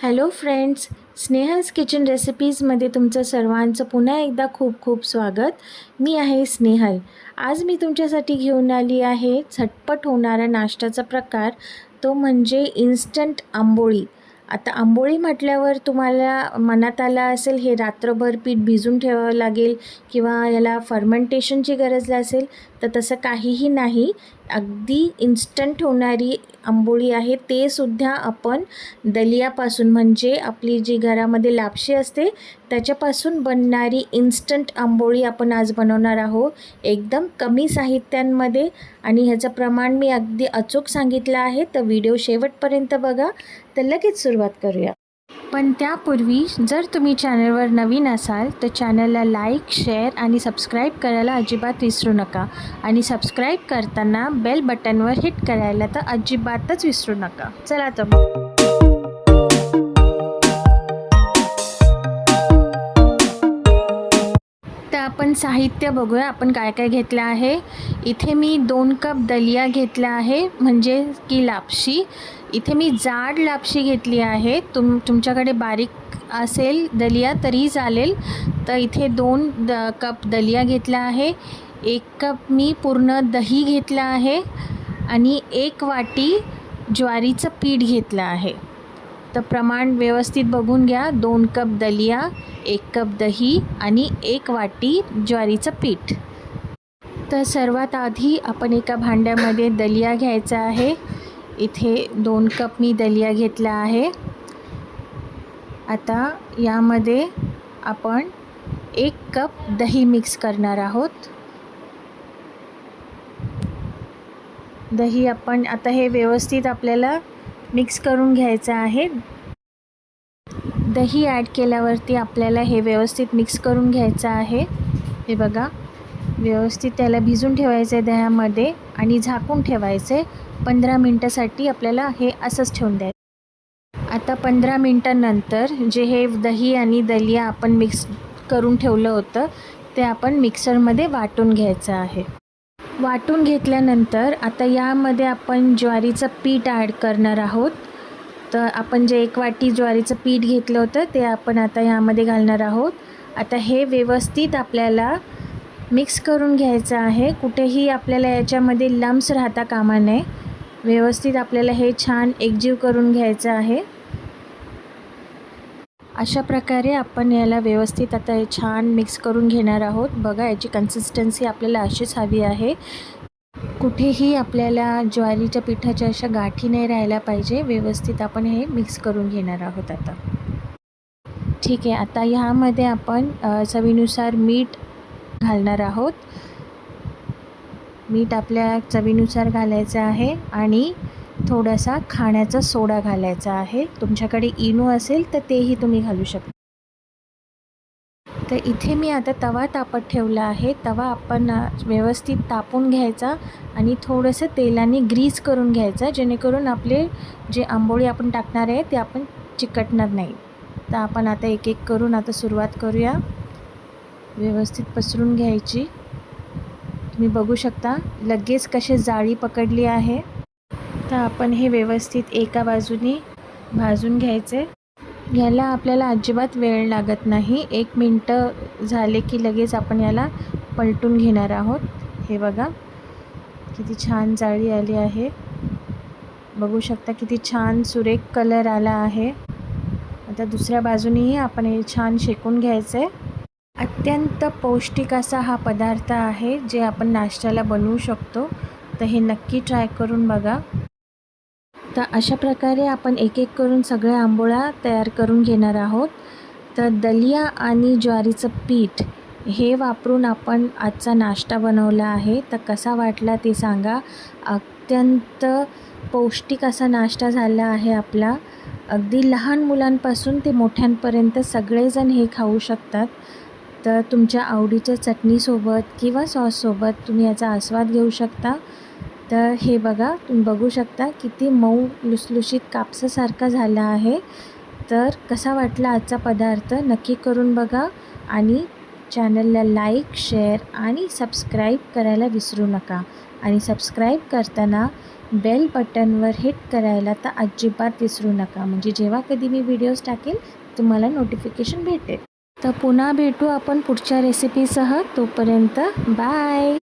Hello friends, Snehal's kitchen रेसिपीजमध्ये तुमचं सर्वांचं पुन्हा एकदा खूप खूप स्वागत. मी आहे स्नेहल. आज मी तुमच्यासाठी घेऊन आली आहे झटपट होणारा नाश्त्याचा प्रकार, तो म्हणजे इन्स्टंट आंबोळी. आता आंबोळी म्हटल्यावर तुम्हाला मनात आलं असेल हे रात्रभर पीठ भिजून ठेवावं लागेल किंवा याला फर्मेंटेशनची गरज असेल, तर तसं काहीही नाही. अगदी इन्स्टंट होणारी आंबोळी आहे. ते सुद्धा आपण दलियापासून, म्हणजे आपली जी घरामध्ये लापशी असते त्याच्यापासून बनणारी इन्स्टंट आंबोळी आपण आज बनवणार आहोत, एकदम कमी साहित्यांमध्ये. आणि ह्याचं प्रमाण मी अगदी अचूक सांगितलं आहे, तर व्हिडिओ शेवटपर्यंत बघा. तर लगेच सुरुवात करूया. पण त्यापूर्वी जर तुम्ही चॅनलवर नवीन असाल तर चॅनलला लाईक, शेअर आणि सबस्क्राईब करायला अजिबात विसरू नका. आणि सबस्क्राईब करताना बेल बटनवर हिट करायला तर अजिबातच विसरू नका. चला तर मग. तर आपण साहित्य बघूया, आपण काय काय घेतलं आहे. इथे मी 2 कप दलिया घेतला आहे, म्हणजे की लापशी. इथे मी जाड लापशी घेतली आहे. तुमच्याकडे बारीक असेल दलिया तरी चालेल. तर इथे 2 कप दलिया घेतला आहे. 1 कप मी पूर्ण दही घेतला आहे आणि 1 वाटी ज्वारीचं पीठ घेतलं आहे. तर प्रमाण व्यवस्थित बघून घ्या. 2 कप दलिया, 1 कप दही आणि 1 वाटी ज्वारीचं पीठ. तर सर्वात आधी आपण एका भांड्यामध्ये दलिया घ्यायचा आहे. इथे 2 कप मी दलिया घेतला आहे. आता यामध्ये आपण 1 कप दही मिक्स करणार आहोत. दही आपण आता हे व्यवस्थित आपल्याला मिक्स करून घ्यायचं आहे. दही ॲड केल्यावरती आपल्याला हे व्यवस्थित मिक्स करून घ्यायचं आहे. हे बघा, व्यवस्थित त्याला भिजून ठेवायचं आहे दह्यामध्ये आणि झाकून ठेवायचं आहे. 15 मिनटासाठी आपल्याला हे असंच ठेवून द्यायचं. आता 15 मिनटानंतर जे हे दही आणि दलिया आपण मिक्स करून ठेवलं होतं ते आपण मिक्सरमध्ये वाटून घ्यायचं आहे. वाटून घेतल्यानंतर आता यामध्ये आपण ज्वारीचं पीठ ॲड करणार आहोत. तर आपण जे 1 वाटी ज्वारीचं पीठ घेतलं होतं ते आपण आता यामध्ये घालणार आहोत. आता हे व्यवस्थित आपल्याला मिक्स करून घ्यायचं आहे. कुठेही आपल्याला याच्यामध्ये लम्स राहता कामा नये. व्यवस्थित आपल्याला हे छान एकजीव करून घ्यायचं आहे. अशा प्रकारे आपण याला व्यवस्थित आता हे छान मिक्स करून घेणार आहोत. बघा, याची कन्सिस्टन्सी आपल्याला अशीच हवी आहे. कुठेही आपल्याला ज्वारीच्या पिठाच्या अशा गाठी नाही राहायला पाहिजे. व्यवस्थित आपण हे मिक्स करून घेणार आहोत आता. ठीक आहे. आता ह्यामध्ये आपण चवीनुसार मीठ घालणार आहोत. मीठ आपल्या चवीनुसार घालायचं आहे आणि थोडासा खाण्याचा सोडा घालायचा आहे. तुमच्याकडे इनो असेल तर तेही तुम्ही घालू शकता. तर इथे मी आता तवा तापत ठेवला आहे. तवा आपण व्यवस्थित तापून घ्यायचा आणि थोडंसं तेलाने ग्रीस करून घ्यायचा, जेणेकरून आपले जे आंबोळी आपण टाकणार आहे ते आपण चिकटणार नाही. तर आपण आता एक एक करून आता सुरुवात करूया. व्यवस्थित पसरून घ्यायची. तुम्ही बघू शकता लगेच कशी जाळी पकडली आहे. तर आपण हे व्यवस्थित एका बाजूने भाजून घ्यायचे. याला आपल्याला अजिबात वेळ लागत नाही. 1 मिनटं झाले की लगेच आपण याला पलटून घेणार आहोत. हे बघा किती छान जाळी आली आहे. बघू शकता किती छान सुरेख कलर आला आहे. आता दुसऱ्या बाजूनेही आपण हे छान शेकून घ्यायचं आहे. अत्यंत पौष्टिक असा हा पदार्थ आहे, जे आपण नाश्त्याला बनवू शकतो. तर हे नक्की ट्राय करून बघा. तर अशा प्रकारे आपण एक एक करून सगळ्या आंबोळ्या तयार करून घेणार आहोत. तर दलिया आणि ज्वारीचं पीठ हे वापरून आपण आजचा नाश्ता बनवला आहे. तर कसा वाटला ते सांगा. अत्यंत पौष्टिक असा नाश्ता झाला आहे आपला. अगदी लहान मुलांपासून ते मोठ्यांपर्यंत सगळेजण हे खाऊ शकतात. तर तुमच्या आवडीच्या चटणीसोबत किंवा सॉससोबत तुम्ही याचा आस्वाद घेऊ शकता. तर हे बघा, तुम्ही बघू शकता किती मऊ लुसलुशीत कापसासारखा झाला आहे. तर कसा वाटला आजचा पदार्थ नक्की करून बघा आणि चॅनलला लाईक, शेअर आणि सबस्क्राईब करायला विसरू नका. आणि सबस्क्राईब करताना बेल बटनवर हिट करायला तर अजिबात विसरू नका, म्हणजे जेव्हा कधी मी व्हिडिओज टाकेल तुम्हाला नोटिफिकेशन भेटेल. तर पुन्हा भेटू आपण पुढच्या रेसिपीसह. तोपर्यंत बाय.